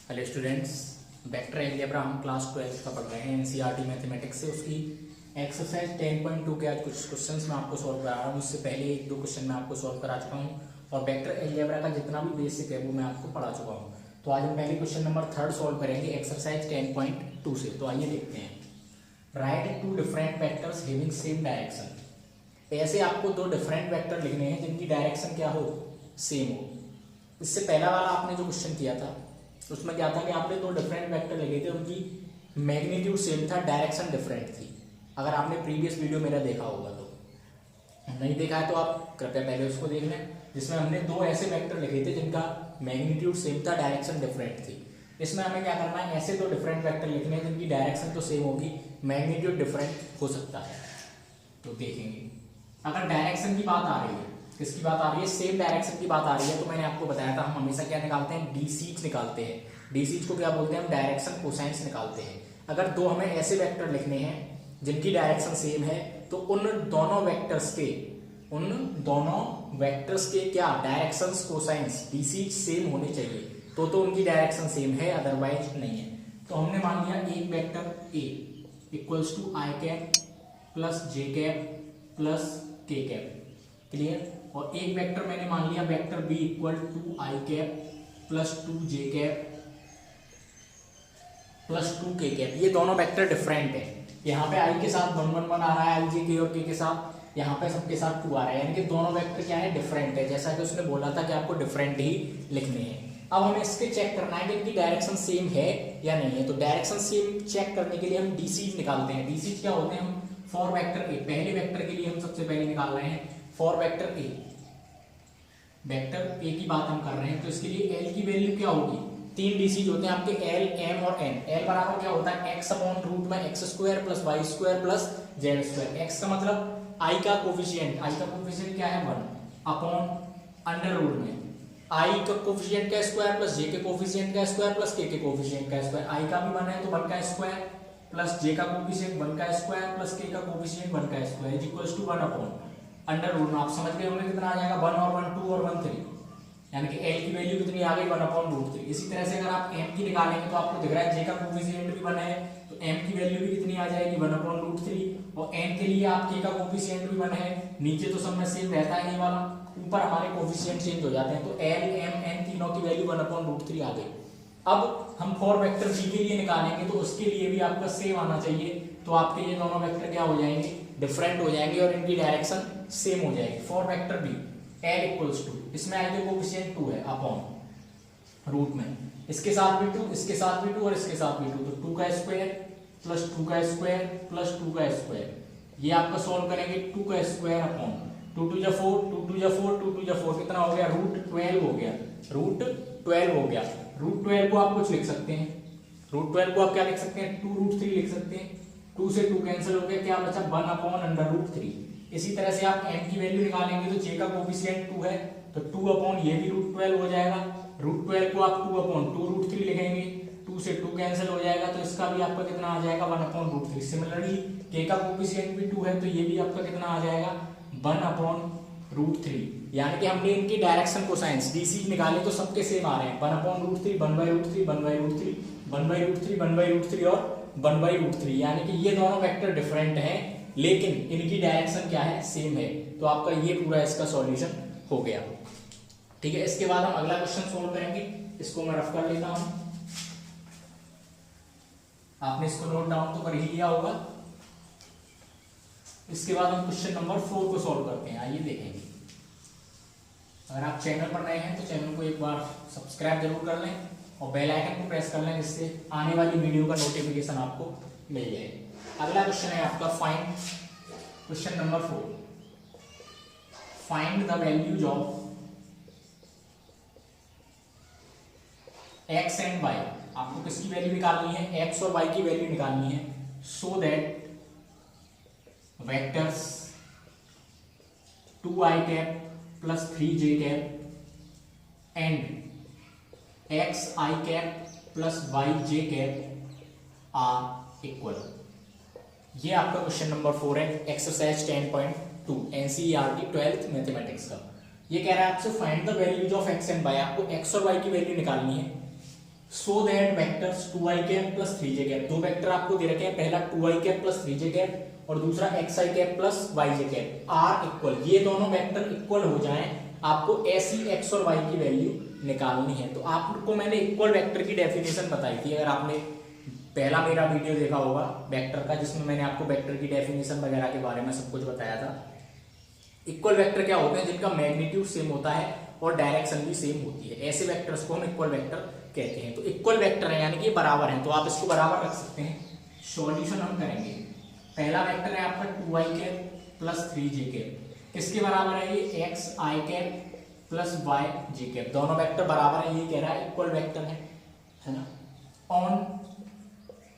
Hello students, vector algebra हम class 12 का पढ़ रहे हैं एनसीईआरटी मैथमेटिक्स से। उसकी एक्सरसाइज 10.2 के आज कुछ क्वेश्चंस मैं आपको सॉल्व करा रहा हूँ। उससे पहले एक दो क्वेश्चन मैं आपको सॉल्व करा चुका हूँ और वेक्टर अलजेब्रा का जितना भी बेसिक है वो मैं आपको पढ़ा चुका हूँ। तो आज हम पहले क्वेश्चन नंबर 3 सॉल्व करेंगे एक्सरसाइज 10.2 से। तो आइए देखते हैं। Write two different vectors having same direction. ऐसे आपको दो डिफरेंट वेक्टर लिखने हैं जिनकी डायरेक्शन क्या हो, सेम हो। इससे पहला वाला आपने जो क्वेश्चन किया था उसमें क्या था कि आपने दो डिफरेंट वेक्टर लिखे थे, उनकी मैग्नीट्यूड सेम था, डायरेक्शन डिफरेंट थी। अगर आपने प्रीवियस वीडियो मेरा देखा होगा तो, नहीं देखा है तो आप कृपया पहले उसको देख लें, जिसमें हमने दो ऐसे वेक्टर लिखे थे जिनका मैग्नीट्यूड सेम था, डायरेक्शन डिफरेंट थी। इसमें हमें क्या करना है, ऐसे दो डिफरेंट वेक्टर लिखने हैं जिनकी डायरेक्शन तो सेम होगी, मैग्नीट्यूड डिफरेंट हो सकता है। तो देखेंगे, अगर डायरेक्शन की बात आ रही है, किसकी बात आ रही है, सेम डायरेक्शन की बात आ रही है, तो मैंने आपको बताया था हम हमेशा क्या निकालते हैं, डीसीज निकालते हैं। डीसीज को क्या बोलते हैं, हम डायरेक्शन कोसाइंस निकालते हैं। अगर दो हमें ऐसे वेक्टर लिखने हैं जिनकी डायरेक्शन सेम है तो उन दोनों वेक्टर्स के क्या डायरेक्शंस कोसाइंस डीसीज सेम होने चाहिए, तो उनकी डायरेक्शन सेम है, अदरवाइज नहीं है। तो हमने मान लिया एक vector a equals to i cap plus j cap plus k cap, clear. और एक वेक्टर मैंने मान लिया vector b equal to i cap plus 2 j cap plus 2 k cap. ये दोनों वेक्टर डिफरेंट है। यहाँ पे आई के साथ 1 1 1 आ रहा है, आई जे के और के साथ यहाँ पे सबके साथ 2 आ रहा है, यानी कि दोनों वेक्टर क्या है, डिफरेंट है। जैसा कि उसने बोला था कि आपको डिफरेंट ही लिखने हैं। अब हमें इसके चेक करना है कि इनकी डायरेक्शन सेम है या नहीं है। तो डायरेक्शन सेम चेक करने के लिए हम डीसीज निकालते हैं। डीसीज क्या होते हैं, हम फॉर वेक्टर ए, पहले वेक्टर के लिए हम सबसे पहले निकाल रहे हैं for vector A. Vector A की बात हम कर रहे हैं तो इसके लिए एल की वैल्यू क्या होगी, 3 डीसीज होते हैं आपके, एल एम और एन। एल बराबर क्या होता है, एक्स अपॉन रूट में x square plus y square plus z square. X का मतलब आई का कोफिशिएंट, आई का कोफिशिएंट क्या है 1 अपॉन अंडर रूट में आई का कोफिशिएंट का स्क्वायर प्लस जे के कोफिशिएंट का स्क्वायर प्लस के कोफिशिएंट का स्क्वायर। आई का भी 1 है तो 1 का स्क्वायर प्लस जे का कोफिशिएंट 1 का स्क्वायर प्लस के का कोफिशिएंट 1 का square is equals to 1 upon under root में। आप समझ गए होंगे कितना आ जाएगा, 1 और 1 2 और 1 3, यानी कि एल की वैल्यू कितनी आ गई 1 अपॉन रूट 3। इसी तरह से अगर आप एम की निकालेंगे तो आपको दिख रहा है जे का कोफिशिएंट भी 1 है तो एम की वैल्यू भी कितनी आ जाएगी 1 अपॉन रूट 3। और एन के लिए आप के का कोफिशिएंट भी 1 है, नीचे तो सब में सेम रहता है ये वाला, ऊपर हमारे कोफिशिएंट चेंज हो जाते हैं। तो एल एम एन तीनों की वैल्यू 1 अपॉन रूट 3 आ गई। अब हम फॉर वेक्टर बी के लिए निकालेंगे तो उसके लिए भी आपका सेम आना चाहिए, तो आपके ये दोनों वेक्टर क्या हो जाएंगे, डिफरेंट हो जाएंगे और इनकी डायरेक्शन सेम हो जाएगी। For vector b l equals to, इसमें आई के कोफिशिएंट 2 है अपॉन रूट में, इसके साथ भी 2, इसके साथ भी 2 और इसके साथ भी 2, तो 2 का स्क्वायर प्लस 2 का स्क्वायर प्लस 2 का स्क्वायर। ये आपका सॉल्व करेंगे 2 का स्क्वायर अपॉन 2 2 जा 4 2 2 जा 4 2 2 जा 4 कितना हो गया, रूट 12 हो गया, रूट 12 हो गया। रूट 12 को आप कुछ लिख सकते हैं, रूट 12 को आप क्या लिख सकते हैं, 2 रूट 3 लिख सकते हैं। 2 से 2 कैंसिल हो गया, क्या बचा 1 अपॉन अंडर रूट 3। इसी तरह से आप m की वैल्यू निकालेंगे तो j का कोफिशिएंट 2 है तो 2 अपॉन ये भी रूट 12 हो जाएगा। रूट 12 को आप 2 अपॉन 2 रूट 3 लिखेंगे, 2 से 2 कैंसिल हो जाएगा तो इसका भी आपका कितना आ जाएगा 1 अपॉन रूट 3। सिमिलरली k का कोफिशिएंट भी 2 है तो ये भी आपका कितना आ जाएगा 1 अपॉन रूट 3। यानी कि हमने इनकी डायरेक्शन कोसाइंस डीसी निकाले तो सबके सेम आ रहे हैं, 1 upon root 3 1 by root 3 1 by root 3 1 by root 3 1 by root 3 और 1 बाई रूट 3। यानी कि ये दोनों वेक्टर डिफरेंट हैं लेकिन इनकी डायरेक्शन क्या है, सेम है। तो आपका ये पूरा इसका सॉल्यूशन हो गया। ठीक है, इसके बाद हम अगला क्वेश्चन सोल्व करेंगे। इसको मैं रफ कर लेता हूं, आपने इसको नोट डाउन तो कर ही लिया होगा। इसके बाद हम क्वेश्चन नंबर 4 को सॉल्व करते हैं, आइए देखेंगे। अगर आप चैनल पर नए हैं तो चैनल को एक बार सब्सक्राइब जरूर कर लें और बेल आइकन को प्रेस कर लें, जिससे आने वाली वीडियो का नोटिफिकेशन आपको मिल जाए। अगला क्वेश्चन है आपका find, question number 4, find the values of x and y। आपको किसकी वैल्यू निकालनी है, x और y की वैल्यू निकालनी है, so that vectors 2i cap plus 3j cap and xi cap plus yj cap are equal. ये आपका क्वेश्चन नंबर 4 है, एक्सरसाइज 10.2 एनसीईआरटी 12th मैथमेटिक्स का। ये कह रहा है आपसे find the values of x and y. आपको एक्स और वाई की वैल्यू निकालनी है। So that vectors 2i cap plus 3j cap, दो वेक्टर आपको दे रखे हैं, पहला 2i cap plus 3j cap और दूसरा xi cap plus yj cap are equal, ये दोनों वेक्टर इक्वल हो जाएं, आपको ऐसी x और y की वैल्यू निकालनी है। तो आपको मैंने इक्वल वेक्टर की डेफिनेशन बताई थी, अगर आपने पहला मेरा वीडियो देखा होगा वेक्टर का, जिसमें मैंने आपको वेक्टर की डेफिनेशन वगैरह के बारे में सब कुछ बताया था। इक्वल वेक्टर क्या होते हैं? जिनका मैग्नीट्यूड सेम होता है और डायरेक्शन भी सेम होती है, ऐसे वेक्टर्स को हम इक्वल वेक्टर कहते हैं। तो इक्वल वेक्टर है यानी कि बराबर है, तो आप इसको बराबर रख सकते हैं। सॉल्यूशन हम करेंगे, पहला वेक्टर है आपका 2i cap plus 3j cap, किसके बराबर है ये? xi cap plus yj cap, दोनों वेक्टर बराबर है, ये कह रहा है इक्वल वेक्टर है ना। ऑन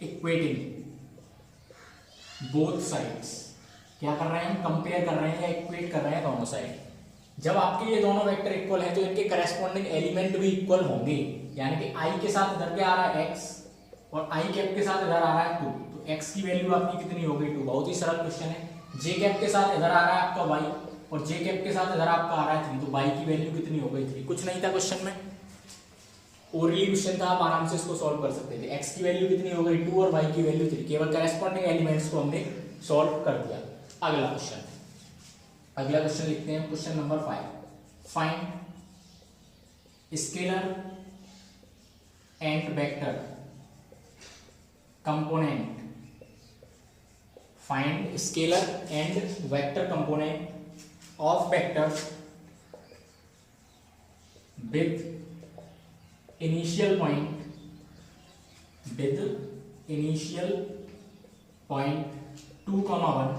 इक्वेटिंग बोथ साइड्स, क्या कर रहे हैं हम? कंपेयर कर रहे हैं या इक्वेट कर रहे हैं दोनों साइड। जब आपके ये दोनों वेक्टर इक्वल है तो इनके करस्पॉन्डिंग एलिमेंट भी इक्वल होंगे, यानी कि i के साथ इधर क्या आ रहा है x और i कैप के साथ इधर आ रहा है 2, तो x की वैल्यू आपकी कितनी हो गई? 2। बहुत ही सरल क्वेश्चन है। j कैप के साथ इधर आ रहा है आपका y और j कैप के साथ इधर आपका आ रहा है 3, तो y की वैल्यू कितनी हो गई? 3। कुछ नहीं था क्वेश्चन में, ओरली क्वेश्चन था, आप आराम से इसको सॉल्व कर सकते थे। x की वैल्यू कितनी हो गई? 2 और y की वैल्यू 3, केवल करस्पॉन्डिंग एलिमेंट्स को हमने सॉल्व कर दिया। अगला क्वेश्चन लिखते हैं, question number 5। Find scalar and vector component, find scalar and vector component of vector with initial point 2,1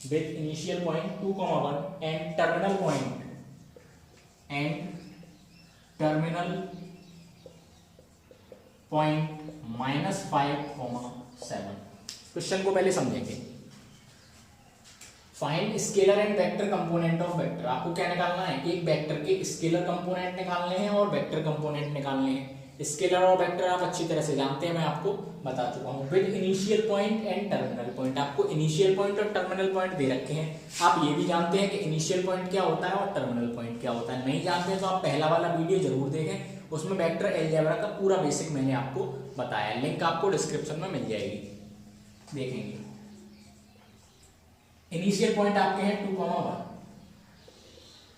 with initial point 2,1 and terminal point -5,7। Question को पहले समझेंगे। Find scalar and vector component of vector, आपको क्या निकालना है? एक vector के scalar component निकालने हैं और वेक्टर कंपोनेंट निकालने हैं। स्केलर और वेक्टर आप अच्छी तरह से जानते हैं, मैं आपको बता चुका हूं। With initial point and terminal point, आपको इनिशियल पॉइंट और टर्मिनल पॉइंट दे रखे हैं। आप ये भी जानते हैं कि इनिशियल पॉइंट क्या होता है और टर्मिनल पॉइंट क्या होता है। नहीं जानते हैं तो आप पहला वाला वीडियो जरूर देखें, उसमें वेक्टर अलजेब्रा का पूरा बेसिक मैंने आपको बताया, लिंक आपको डिस्क्रिप्शन में मिल जाएगी, देखेंगे। इनिशियल पॉइंट आपके हैं 2,1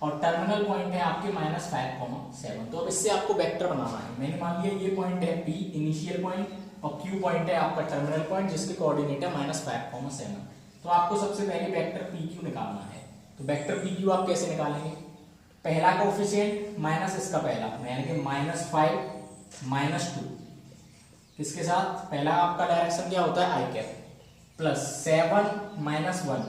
और टर्मिनल पॉइंट है आपके -5,7। तो अब इससे आपको वेक्टर बनाना है। मैंने मान लिया ये पॉइंट है P इनिशियल पॉइंट और Q पॉइंट है आपका टर्मिनल पॉइंट, जिसके कोऑर्डिनेट है -5,7। तो आपको सबसे पहले वेक्टर PQ निकालना है। तो वेक्टर PQ आप कैसे निकालेंगे? पहला कोएफिशिएंट माइनस इसका पहला, यानी कि -5 -2, किसके साथ? पहला आपका डायरेक्शन क्या होता है? i कैप प्लस 7 -1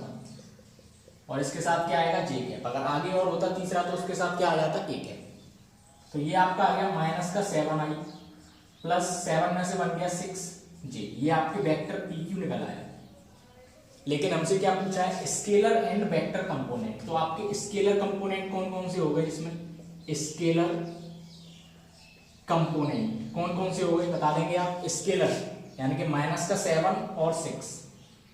और इसके साथ क्या आएगा? j cap. अगर आगे और होता तीसरा तो उसके साथ क्या आ जाता? k cap. तो ये आपका आ गया -7i प्लस 7 में से बन गया 6j, ये आपके वेक्टर PQ निकल आया। लेकिन हमसे क्या पूछा है? Scalar and vector component. तो आपके स्केलर कंपोनेंट कौन कौन से हो गए इसमें? स्केलर कंपोनेंट कौन कौन से हो गए बता देंगे आप? स्केलर यानी कि -7 और 6,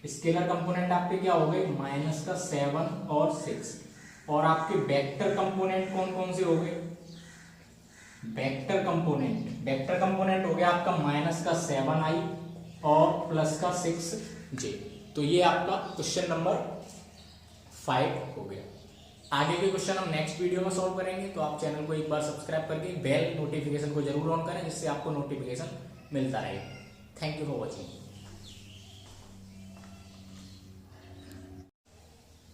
स्केलर कंपोनेंट आपके क्या हो गए? -7 और 6। और आपके वेक्टर कंपोनेंट कौन कौन से हो गए? वेक्टर कंपोनेंट हो गया आपका -7i और +6j। तो ये आपका क्वेश्चन नंबर 5 हो गया। आगे के क्वेश्चन हम नेक्स्ट वीडियो में सॉल्व करेंगे, तो आप चैनल को एक बार सब्सक्राइब करके बेल नोटिफिकेशन को जरूर ऑन करें, जिससे आपको नोटिफिकेशन मिलता रहे। Thank you for watching.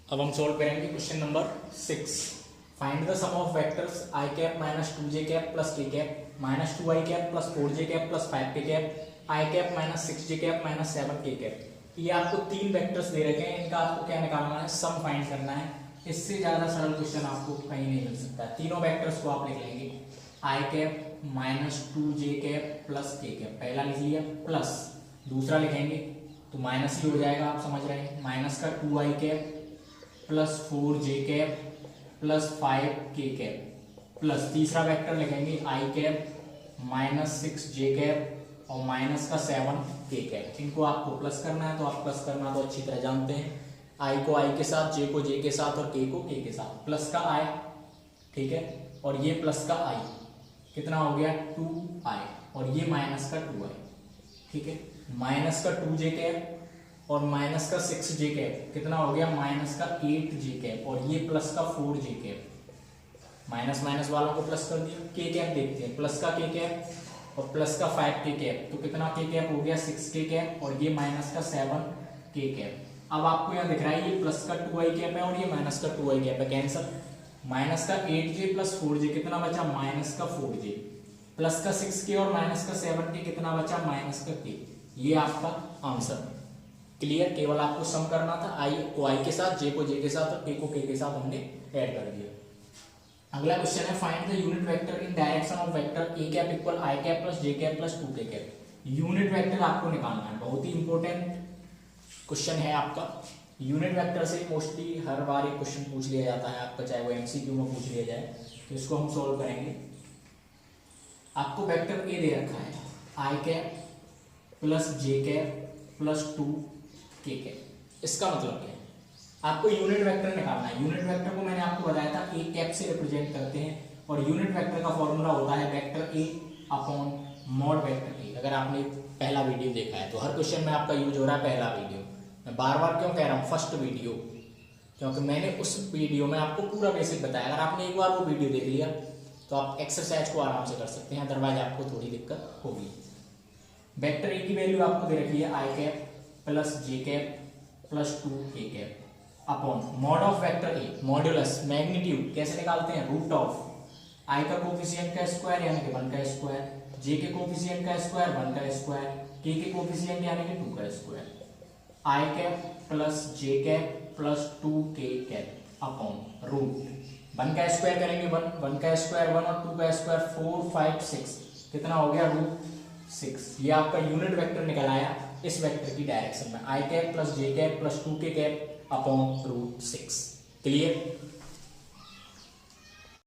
अब हम सॉल्व करेंगे question number 6। Find the sum of vectors i cap -2j cap plus k cap -2i cap plus 4j cap plus 5k cap i cap -6j cap -7k cap. ये आपको 3 vectors दे रखे हैं, इनका आपको क्या निकालना है? सम फाइंड करना है। इससे ज्यादा सरल क्वेश्चन आपको कहीं नहीं मिल सकता। तीनों वेक्टर्स को आप लिख लेंगे, i cap -2j cap plus k cap, पहला लिख लिया, प्लस दूसरा लिखेंगे तो माइनस ही हो जाएगा, आप समझ रहे हैं। माइनस का 2i cap plus 4j cap plus 5k cap, plus तीसरा वेक्टर लिखेंगे i कैप -6j कैप और माइनस का 7k कैप। इनको आपको प्लस करना है, तो आप प्लस करना तो अच्छी तरह जानते हैं। i को i के साथ, j को j के साथ और k को k के साथ। प्लस का i, ठीक है, और ये प्लस का i, कितना हो गया 2i और ये माइनस का 2i, ठीक है, माइनस का 2j कैप और माइनस का 6j कैप कितना हो गया माइनस का 8j कैप और ये प्लस का 4j कैप, माइनस माइनस वालों को प्लस कर दिया। के कैप देखते हैं, प्लस का के कैप और प्लस का 5k कैप, तो कितना के कैप हो गया 6k कैप और ये माइनस का 7k कैप। अब आपको यहाँ दिख रहा है ये प्लस का 2i कैप है और ये माइनस का 2i कैप है, कैंसर। माइनस का 8j प्लस 4j कितना बचा माइनस का 4j, प्लस का 6k और माइनस का 7k कितना बचा माइनस का k। ये आपका आंसर। क्लियर, केवल आपको सम करना था, i को i के साथ, j को j के साथ और k को k के साथ हमने ऐड कर दिया। अगला क्वेश्चन है find the unit vector in direction of vector a cap equal i cap plus j cap plus 2k cap. Unit vector आपको निकालना है, बहुत ही इंपॉर्टेंट क्वेश्चन है आपका। यूनिट वेक्टर से मोस्टली हर बार एक क्वेश्चन पूछ लिया जाता है आपका, चाहे वो एमसीक्यू में पूछ लिया जाए, तो इसको हम सॉल्व करेंगे। आपको वेक्टर a दे रखा है i cap plus j cap plus 2k cap. इसका मतलब क्या है, आपको यूनिट वेक्टर निकालना है। यूनिट वेक्टर को मैंने आपको बताया था a कैप से रिप्रेजेंट करते हैं और यूनिट वेक्टर का फॉर्मूला होता है vector a upon mod vector a। अगर आपने पहला वीडियो देखा है तो हर क्वेश्चन में आपका यूज हो रहा है पहला वीडियो। मैं बार बार क्यों कह रहा हूँ फर्स्ट वीडियो, क्योंकि मैंने उस वीडियो में आपको पूरा बेसिक बताया। अगर आपने एक बार वो वीडियो देख लिया तो आप एक्सरसाइज को आराम से कर सकते हैं, अदरवाइज आपको थोड़ी दिक्कत होगी। वेक्टर ए की वैल्यू आपको दे रखी है i cap plus j cap plus 2k cap upon mod of vector a, modulus magnitude कैसे निकालते हैं, रूट ऑफ आई का कोफिशिएंट का स्क्वायर यानी कि 1 का स्क्वायर, जे के कोफिशिएंट का स्क्वायर 1 का स्क्वायर, के कोफिशिएंट यानी कि 2 का square. I cap plus j cap plus 2k cap upon root 1 का स्क्वायर करेंगे 1 का स्क्वायर 1 और 2 का स्क्वायर 4 5 6 कितना हो गया रूट 6। ये आपका यूनिट वेक्टर निकल आया इस वेक्टर की डायरेक्शन में, i cap plus j cap plus 2k cap upon root 6। Clear.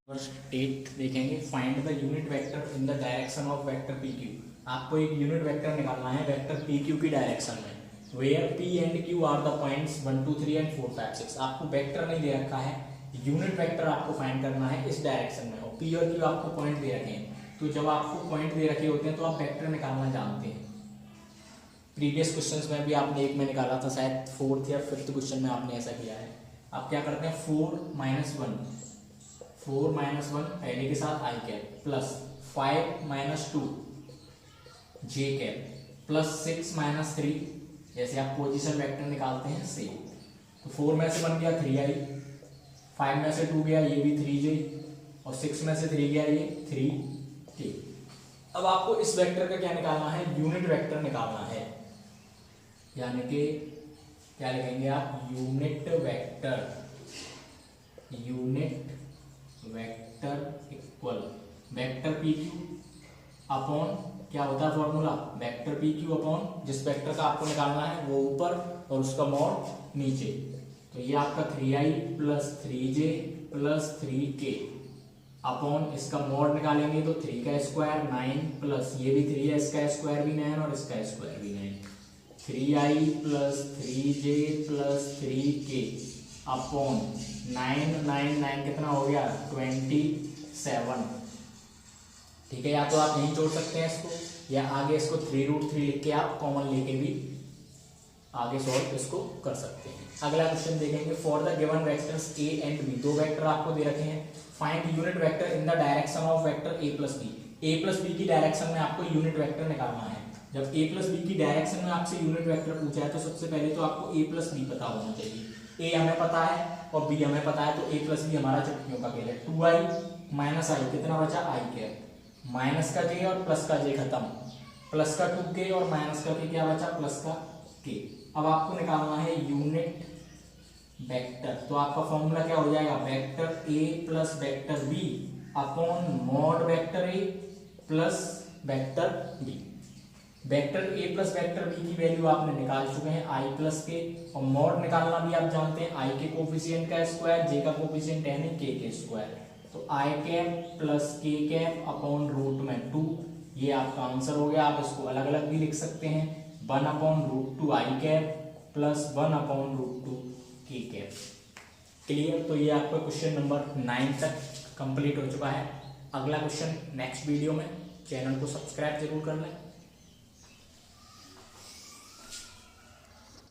8 देखेंगे find the unit vector in the direction of vector p q. आपको एक यूनिट वेक्टर निकालना है वेक्टर पी क्यू की डायरेक्शन में, where p and q are the points 1 2 3 and 4 5 6। आपको vector नहीं दे रखा है, यूनिट वेक्टर आपको फाइंड करना है इस डायरेक्शन में, और पी और क्यू आपको पॉइंट दे रखे हैं। तो जब आपको पॉइंट दे रखे होते हैं तो आप वेक्टर निकालना जानते हैं। प्रीवियस क्वेश्चंस में भी आपने एक में निकाला था, शायद 4th या 5th क्वेश्चन में आपने ऐसा किया है। आप क्या करते हैं 4 माइनस 1 पहले के साथ आई cap plus 5 minus 2 j cap plus 6 minus 3, जैसे आप पोजीशन वेक्टर निकालते हैं सेम। तो 4 में से बन गया 3i, 5 में से 2 गया ये भी 3j और 6 में से 3 गया ये 3k। अब आपको इस वेक्टर का क्या निकालना है, यूनिट वेक्टर निकालना है, यानी कि क्या लिखेंगे आप unit vector equal vector p Q upon क्या होता है formula, vector p Q upon जिस वेक्टर का आपको निकालना है वो ऊपर और उसका मॉड नीचे। तो ये आपका 3i plus 3j plus 3k upon इसका मॉड निकालेंगे तो 3 का स्क्वायर 9 प्लस ये भी 3 है, इसका स्क्वायर भी 9 और इसका स्क्वायर भी 9, 3i plus 3j plus 3k upon 9 कितना हो गया 27। ठीक है, या तो आप यहीं जोड़ सकते हैं इसको, या आगे इसको 3√3 लिख के आप कॉमन लेके भी आगे सॉल्व इसको कर सकते हैं। अगला क्वेश्चन देखेंगे for the given vectors a and b। दो वेक्टर आपको दे रखे हैं, find unit vector in the direction of vector a plus b। a plus b की डायरेक्शन में आपको यूनिट वेक्टर निकालना है। जब a प्लस b की डायरेक्शन में आपसे यूनिट वेक्टर पूछा है तो सबसे पहले तो आपको a प्लस b पता होना चाहिए। a हमें पता है और b हमें पता है, तो a प्लस b हमारा चुटकियों का खेल है। 2i माइनस i कितना बचा i कैप, माइनस का j और प्लस का j खत्म, प्लस का 2k और माइनस का k क्या बचा प्लस का k। अब आपको निकालना है यूनिट वेक्टर, तो आपका फॉर्मूला क्या हो जाएगा vector a plus vector b upon mod vector a plus vector b। Vector a plus vector b की वैल्यू आपने निकाल चुके हैं i प्लस k, और मॉड निकालना भी आप जानते हैं i के कोफिशिएंट का स्क्वायर j का कोफिशिएंट यानी k के स्क्वायर। तो आई cap plus k cap upon root में 2, ये आपका आंसर हो गया। आप इसको अलग अलग भी लिख सकते हैं 1 अपॉन रूट 2 आई cap plus 1 upon root 2 k cap. Clear. तो ये आपका क्वेश्चन नंबर 9 तक कंप्लीट हो चुका है। अगला क्वेश्चन नेक्स्ट वीडियो में। चैनल को सब्सक्राइब जरूर कर लें।